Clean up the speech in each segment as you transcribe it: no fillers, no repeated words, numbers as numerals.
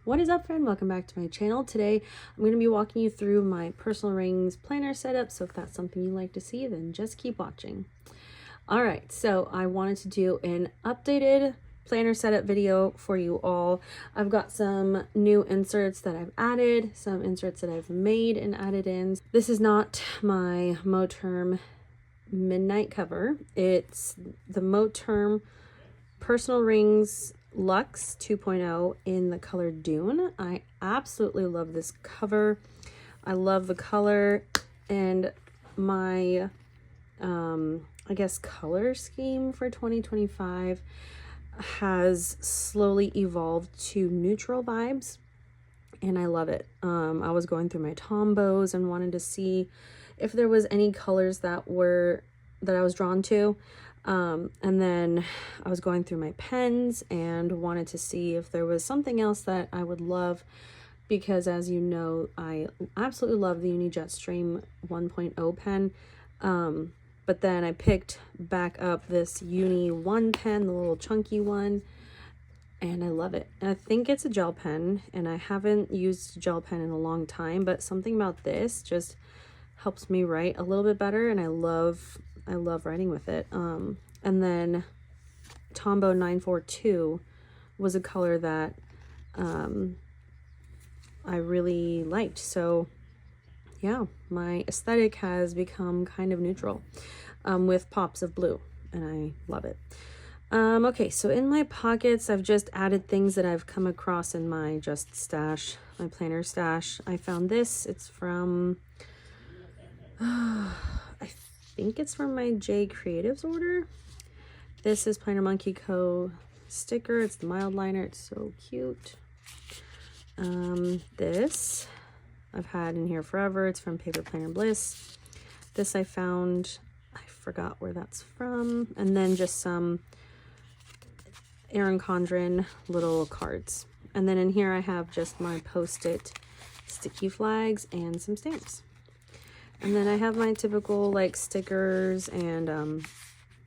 What is up, friend? Welcome back to my channel. Today I'm going to be walking you through my personal rings planner setup, so if that's something you like to see, then just keep watching. Alright, so I wanted to do an updated planner setup video for you all. I've got some new inserts that I've added, some inserts that I've made and added in. This is not my Moterm midnight cover. It's the Moterm Personal Rings Luxe 2.0 in the color Dune. I absolutely love this cover. I love the color, and my I guess color scheme for 2025 has slowly evolved to neutral vibes, and I love it. I was going through my tombos and wanted to see if there was any colors that I was drawn to. And then I was going through my pens and wanted to see if there was something else that I would love, because as you know, I absolutely love the Jetstream 1.0 pen. But then I picked back up this Uni 1 pen, the little chunky one, and I love it. And I think it's a gel pen, and I haven't used a gel pen in a long time, but something about this just helps me write a little bit better, and I love writing with it. And then Tombow 942 was a color that I really liked. So yeah, my aesthetic has become kind of neutral with pops of blue, and I love it. Okay, so in my pockets, I've just added things that I've come across in my stash, my planner stash. I found this. It's from I think it's from my J Creatives order. This is Planner Monkey Co. sticker. It's the mild liner. It's so cute. This I've had in here forever. It's from Paper Planner Bliss. This I found, I forgot where that's from. And then just some Erin Condren little cards. And then in here I have just my Post-it sticky flags and some stamps. And then I have my typical like stickers and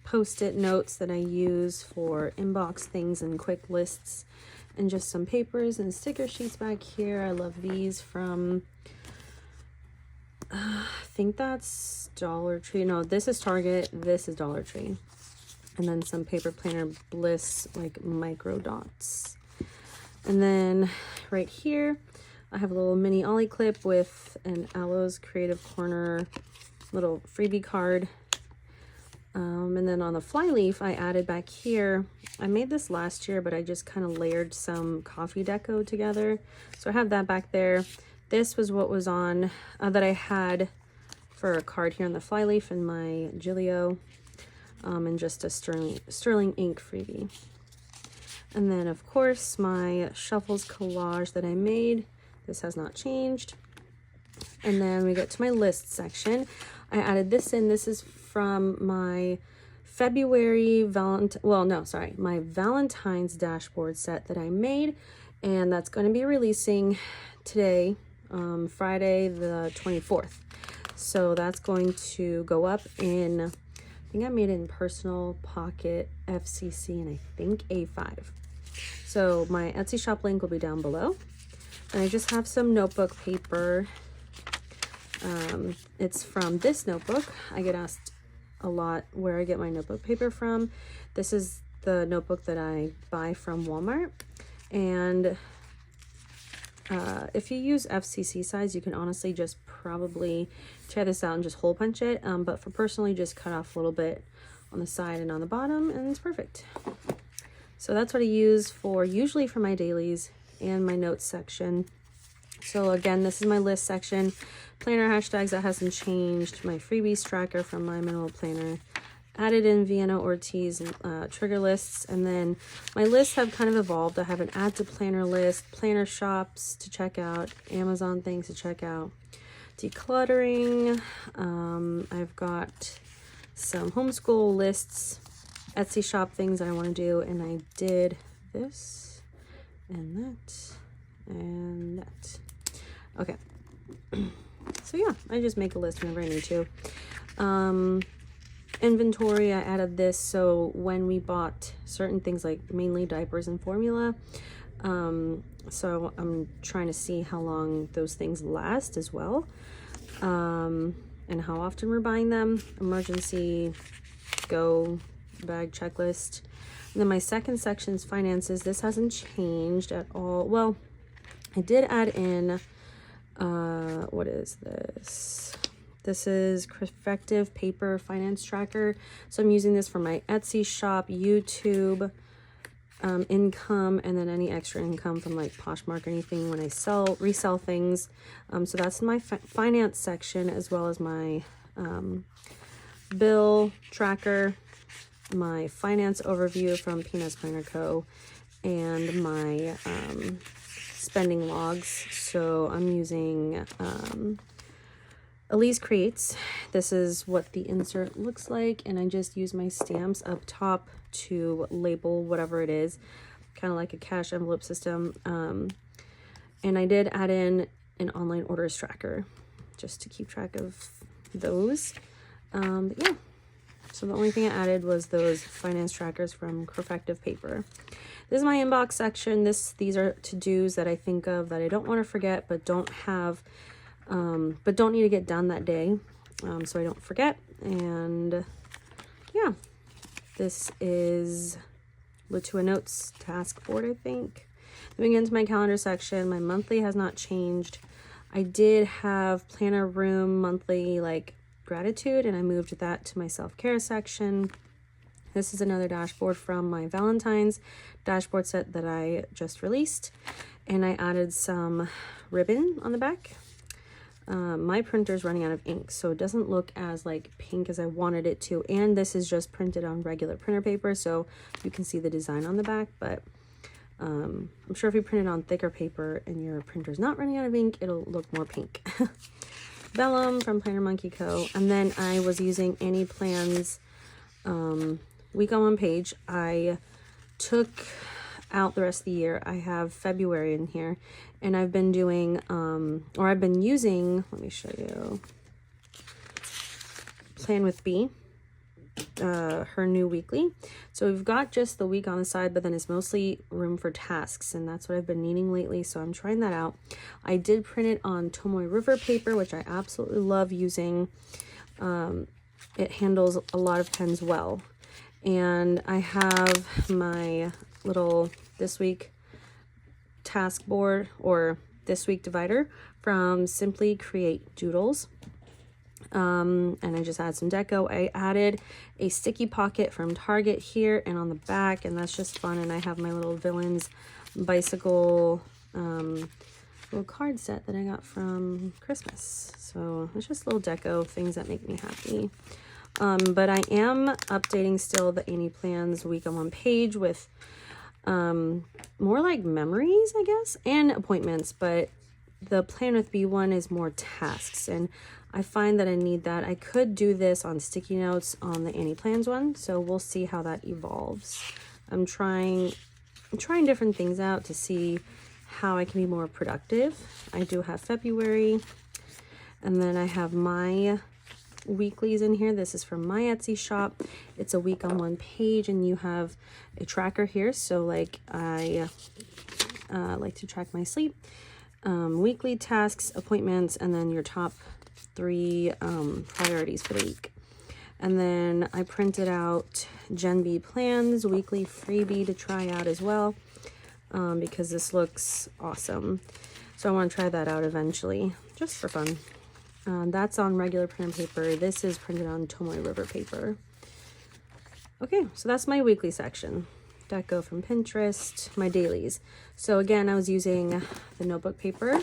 Post-it notes that I use for inbox things and quick lists, and just some papers and sticker sheets back here. I love these from I think that's Dollar Tree. No, this is Target. This is Dollar Tree. And then some Paper Planner Bliss like micro dots. And then right here I have a little mini ollie clip with an Aloe's Creative Corner little freebie card. And then on the flyleaf, I added back here, I made this last year, but I just kind of layered some coffee deco together. So I have that back there. This was what was on, that I had for a card here on the flyleaf in my Gilio, and just a sterling ink freebie. And then of course my shuffles collage that I made. This has not changed. And then we get to my list section. I added this in. This is from my February my Valentine's dashboard set that I made, and that's going to be releasing today, Friday the 24th. So that's going to go up in, I think I made it in Personal, Pocket, FCC, and I think A5. So my Etsy shop link will be down below. And I just have some notebook paper. It's from this notebook. I get asked a lot where I get my notebook paper from. This is the notebook that I buy from Walmart. And if you use FCC size, you can honestly just probably try this out and just hole punch it. But for personally, just cut off a little bit on the side and on the bottom, and it's perfect. So that's what I use usually for my dailies and my notes section. So again, this is my list section. Planner hashtags, that hasn't changed. My freebies tracker from my minimal planner. Added in Vienna Ortiz trigger lists. And then my lists have kind of evolved. I have an add to planner list, planner shops to check out, Amazon things to check out, decluttering. I've got some homeschool lists, Etsy shop things I want to do. And I did this and that and that. Okay. So yeah, I just make a list whenever I need to. Inventory, I added this so when we bought certain things like mainly diapers and formula, So I'm trying to see how long those things last as well, and how often we're buying them. Emergency, go bag checklist. And then my second section is finances. This hasn't changed at all. Well, I did add in, what is this? This is Crefective Paper Finance Tracker. So I'm using this for my Etsy shop, YouTube, income, and then any extra income from like Poshmark or anything when I resell things. So that's my finance section, as well as my bill tracker, my finance overview from Peanuts Planner Co., and my spending logs. So I'm using Elise Creates. This is what the insert looks like, and I just use my stamps up top to label whatever it is, kind of like a cash envelope system. And I did add in an online orders tracker just to keep track of those. But yeah, so the only thing I added was those finance trackers from Crefective Paper. This is my inbox section. These are to-dos that I think of that I don't want to forget, but don't need to get done that day, so I don't forget. And yeah, this is Latua Notes task board, I think. Moving into my calendar section, my monthly has not changed. I did have Planner Room monthly like gratitude, and I moved that to my self-care section. This is another dashboard from my Valentine's dashboard set that I just released, and I added some ribbon on the back. My printer is running out of ink, so it doesn't look as like pink as I wanted it to, and this is just printed on regular printer paper, so you can see the design on the back. But I'm sure if you print it on thicker paper and your printer's not running out of ink, it'll look more pink. Vellum from Planner Monkey Co. And then I was using Annie Plans week on one page. I took out the rest of the year. I have February in here, and I've been doing I've been using, let me show you, Plan with Bee, her new weekly. So we've got just the week on the side, but then it's mostly room for tasks, and that's what I've been needing lately, so I'm trying that out. I did print it on Tomoe River paper, which I absolutely love using. It handles a lot of pens well. And I have my little this week task board, or this week divider, from Simplycreatedoodles. And I just added some deco. I added a sticky pocket from Target here and on the back, and that's just fun. And I have my little Villains bicycle little card set that I got from Christmas. So it's just little deco things that make me happy. But I am updating still the Annie Plans week on one page with more like memories, I guess, and appointments, but the Plan with B one is more tasks, and I find that I need that. I could do this on sticky notes on the Annie Plans one, so we'll see how that evolves. I'm trying different things out to see how I can be more productive. I do have February, and then I have my weeklies in here. This is from my Etsy shop. It's a week on one page, and you have a tracker here. So like I like to track my sleep, weekly tasks, appointments, and then your top 3 priorities for the week. And then I printed out Gen B Plans weekly freebie to try out as well, because this looks awesome. So I want to try that out eventually, just for fun. That's on regular printer paper. This is printed on Tomoe River paper. Okay, so that's my weekly section. Deco from Pinterest, my dailies. So again, I was using the notebook paper,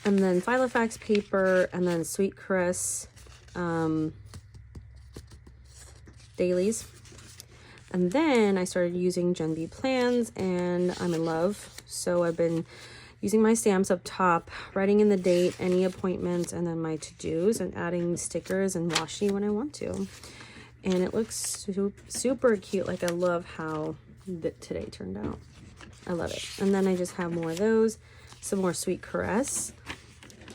and then Filofax paper, and then Sweet Caress dailies. And then I started using Gen B Plans, and I'm in love. So I've been using my stamps up top, writing in the date, any appointments, and then my to-dos, and adding stickers and washi when I want to. And it looks super cute. Like, I love how today turned out. I love it. And then I just have more of those, some more Sweet Caress.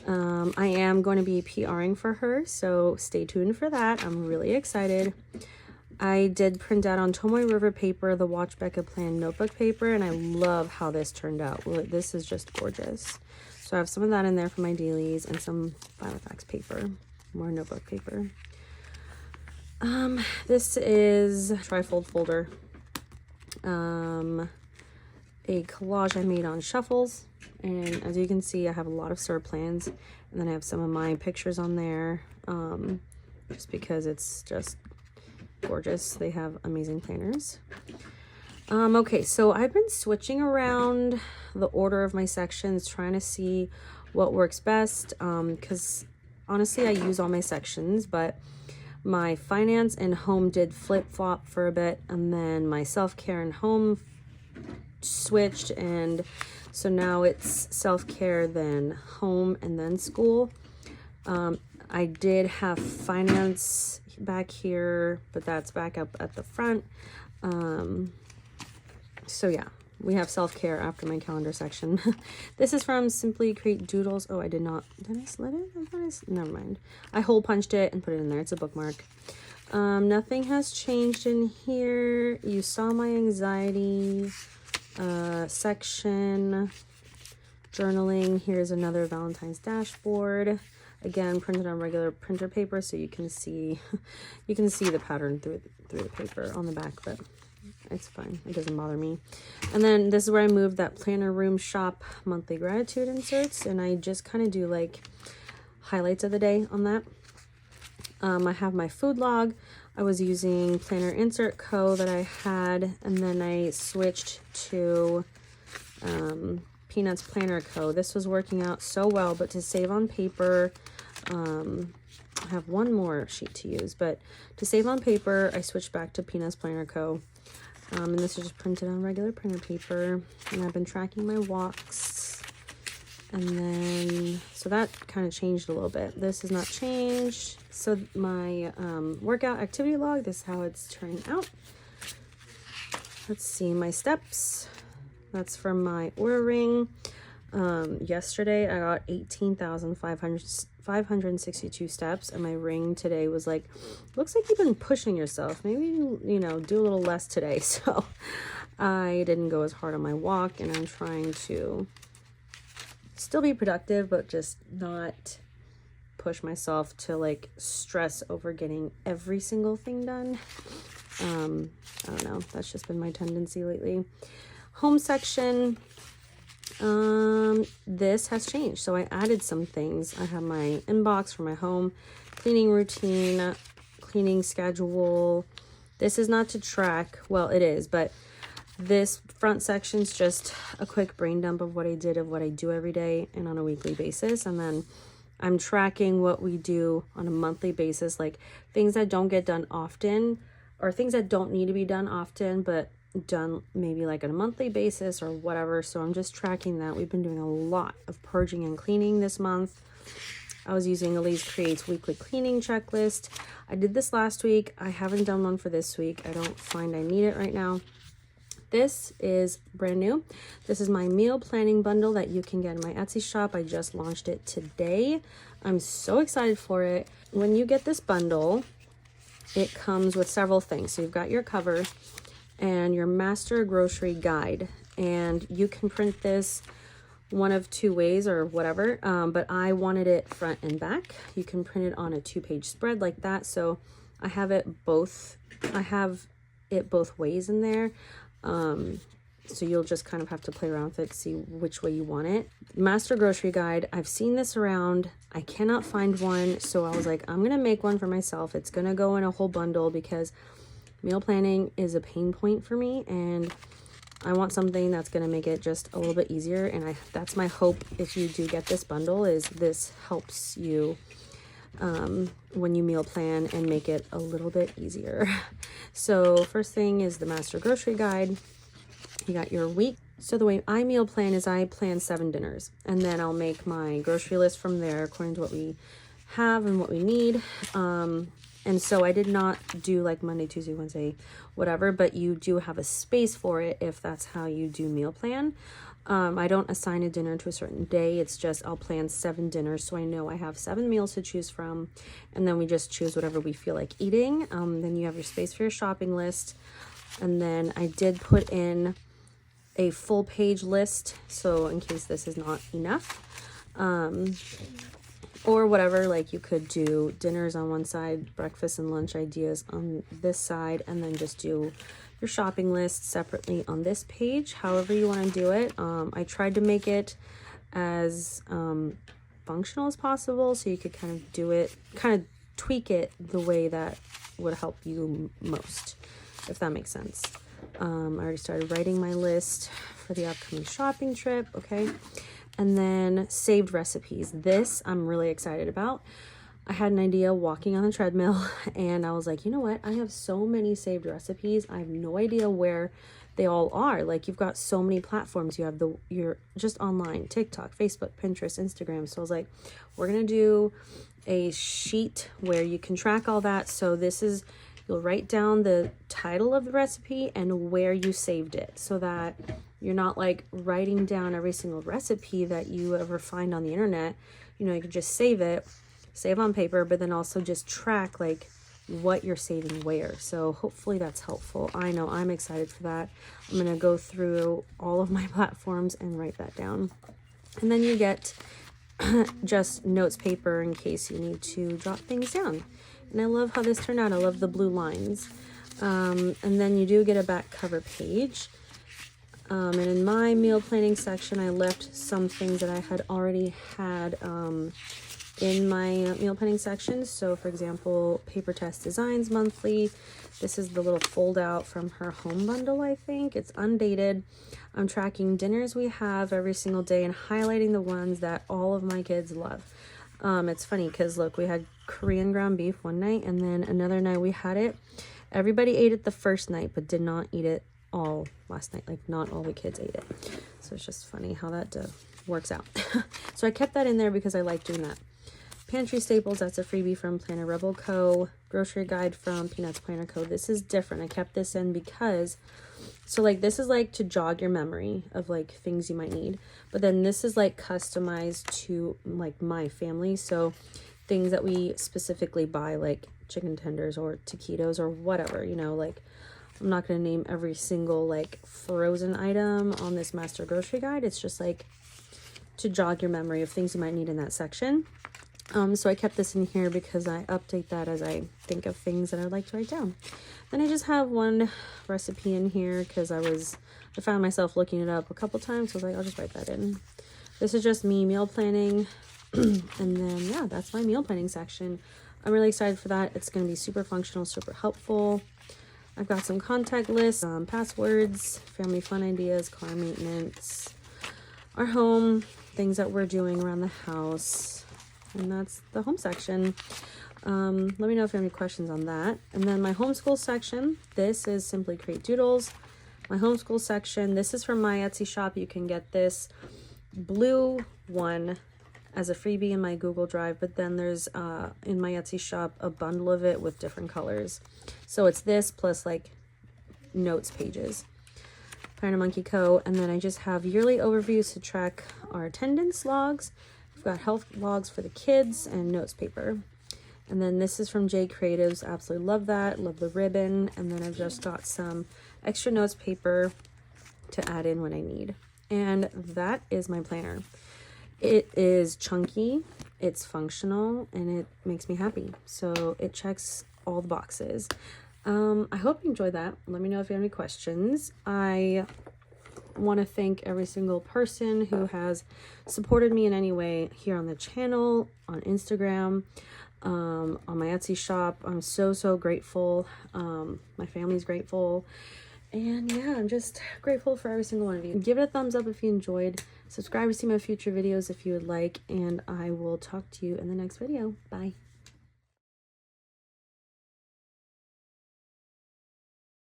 I am going to be PRing for her, so stay tuned for that. I'm really excited. I did print out on Tomoe River paper the Watch Becca Plan notebook paper, and I love how this turned out. This is just gorgeous. So I have some of that in there for my dailies and some Filofax paper, more notebook paper. This is a trifold folder. A collage I made on shuffles, and as you can see, I have a lot of stir plans, and then I have some of my pictures on there, just because it's just gorgeous. They have amazing planners. Okay, so I've been switching around the order of my sections, trying to see what works best, because honestly I use all my sections, but my finance and home did flip-flop for a bit, and then my self-care and home switched, and so now it's self-care, then home, and then school. I did have finance back here, but that's back up at the front. So yeah, we have self-care after my calendar section. This is from Simplycreatedoodles. Oh, I did I slit it? Never mind. I hole punched it and put it in there. It's a bookmark. Nothing has changed in here. You saw my anxiety section. Journaling. Here's another Valentine's dashboard. Again, printed on regular printer paper, so you can see the pattern through the paper on the back, but it's fine. It doesn't bother me. And then this is where I moved that planner room shop monthly gratitude inserts, and I just kind of do like highlights of the day on that. I have my food log. I was using Planner Insert Co. that I had, and then I switched to Peanuts Planner Co. This was working out so well, but to save on paper, I have one more sheet to use, but to save on paper, I switched back to Peanuts Planner Co. And this is just printed on regular printer paper, and I've been tracking my walks, and then, so that kind of changed a little bit. This has not changed. So my workout activity log, this is how it's turning out. Let's see, my steps. That's from my Oura Ring. Yesterday I got 18,562 steps, and my ring today was like, looks like you've been pushing yourself. Maybe, you know, do a little less today. So I didn't go as hard on my walk, and I'm trying to still be productive, but just not push myself to like stress over getting every single thing done. I don't know. That's just been my tendency lately. Home section. This has changed, so I added some things. I have my inbox for my home, cleaning routine, cleaning schedule. This is not to track, well, it is, but this front section's just a quick brain dump of what I did, of what I do every day and on a weekly basis, and then I'm tracking what we do on a monthly basis, like things that don't get done often, or things that don't need to be done often, but done maybe like on a monthly basis or whatever. So I'm just tracking that. We've been doing a lot of purging and cleaning this month. I was using Elise Creates weekly cleaning checklist. I did this last week. I haven't done one for this week. I don't find I need it right now. This is brand new. This is my meal planning bundle that you can get in my Etsy shop. I just launched it today. I'm so excited for it. When you get this bundle, it comes with several things. So you've got your cover and your master grocery guide, and you can print this one of two ways or whatever, but I wanted it front and back. You can print it on a 2-page spread like that, so I have it both ways in there. So you'll just kind of have to play around with it, see which way you want it. Master grocery guide, I've seen this around. I cannot find one, so I was like, I'm gonna make one for myself. It's gonna go in a whole bundle because meal planning is a pain point for me, and I want something that's going to make it just a little bit easier. And that's my hope if you do get this bundle, is this helps you when you meal plan and make it a little bit easier. So first thing is the master grocery guide. You got your week. So the way I meal plan is I plan 7 dinners, and then I'll make my grocery list from there according to what we have and what we need. And so I did not do like Monday, Tuesday, Wednesday, whatever, but you do have a space for it if that's how you do meal plan. I don't assign a dinner to a certain day. It's just I'll plan 7 dinners, so I know I have 7 meals to choose from, and then we just choose whatever we feel like eating. Then you have your space for your shopping list, and then I did put in a full page list, so in case this is not enough, or whatever, like you could do dinners on one side, breakfast and lunch ideas on this side, and then just do your shopping list separately on this page, however you want to do it. I tried to make it as functional as possible, so you could kind of do it, kind of tweak it the way that would help you most, if that makes sense. I already started writing my list for the upcoming shopping trip, okay? And then saved recipes. This I'm really excited about. I had an idea walking on the treadmill, and I was like, you know what? I have so many saved recipes. I have no idea where they all are. Like, you've got so many platforms. You have you're just online, TikTok, Facebook, Pinterest, Instagram. So I was like, we're going to do a sheet where you can track all that. So this is, you'll write down the title of the recipe and where you saved it, so that you're not like writing down every single recipe that you ever find on the internet. You know, you can just save on paper, but then also just track like what you're saving where. So hopefully that's helpful. I know I'm excited for that. I'm going to go through all of my platforms and write that down. And then you get just notes paper in case you need to jot things down. And I love how this turned out. I love the blue lines. And then you do get a back cover page. And in my meal planning section, I left some things that I had already had in my meal planning section. So for example, Paper Test Designs monthly. This is the little fold out from her home bundle, I think. It's undated. I'm tracking dinners we have every single day and highlighting the ones that all of my kids love. It's funny because look, we had Korean ground beef one night, and then another night we had it. Everybody ate it the first night, but did not eat it all last night. Like, not all the kids ate it. So it's just funny how that works out. So I kept that in there because I like doing that. Pantry staples, that's a freebie from Planner Rebel Co. Grocery guide from Peanuts Planner Co. This is different. I kept this in because, so like this is like to jog your memory of like things you might need. But then this is like customized to like my family. So things that we specifically buy, like chicken tenders or taquitos or whatever, you know, like I'm not going to name every single like frozen item on this master grocery guide. It's just like to jog your memory of things you might need in that section. So I kept this in here because I update that as I think of things that I'd like to write down. Then I just have one recipe in here because I found myself looking it up a couple times. So I was like, I'll just write that in. This is just me meal planning. And then, yeah, that's my meal planning section. I'm really excited for that. It's going to be super functional, super helpful. I've got some contact lists, passwords, family fun ideas, car maintenance, our home, things that we're doing around the house. And that's the home section. Let me know if you have any questions on that. And then my homeschool section, this is Simplycreatedoodles. My homeschool section, this is from my Etsy shop. You can get this blue one as a freebie in my Google Drive, but then there's in my Etsy shop a bundle of it with different colors. So it's this plus like notes pages. Planner Monkey Co. And then I just have yearly overviews to track our attendance logs. I've got health logs for the kids and notes paper. And then this is from J Creatives. Absolutely love that. Love the ribbon. And then I've just got some extra notes paper to add in when I need. And that is my planner. It is chunky, it's functional, and it makes me happy. So it checks all the boxes. I hope you enjoyed that. Let me know if you have any questions. I want to thank every single person who has supported me in any way here on the channel, on Instagram, on my Etsy shop. I'm so grateful. My family's grateful. And yeah, I'm just grateful for every single one of you. Give it a thumbs up if you enjoyed. Subscribe to see my future videos if you would like. And I will talk to you in the next video. Bye.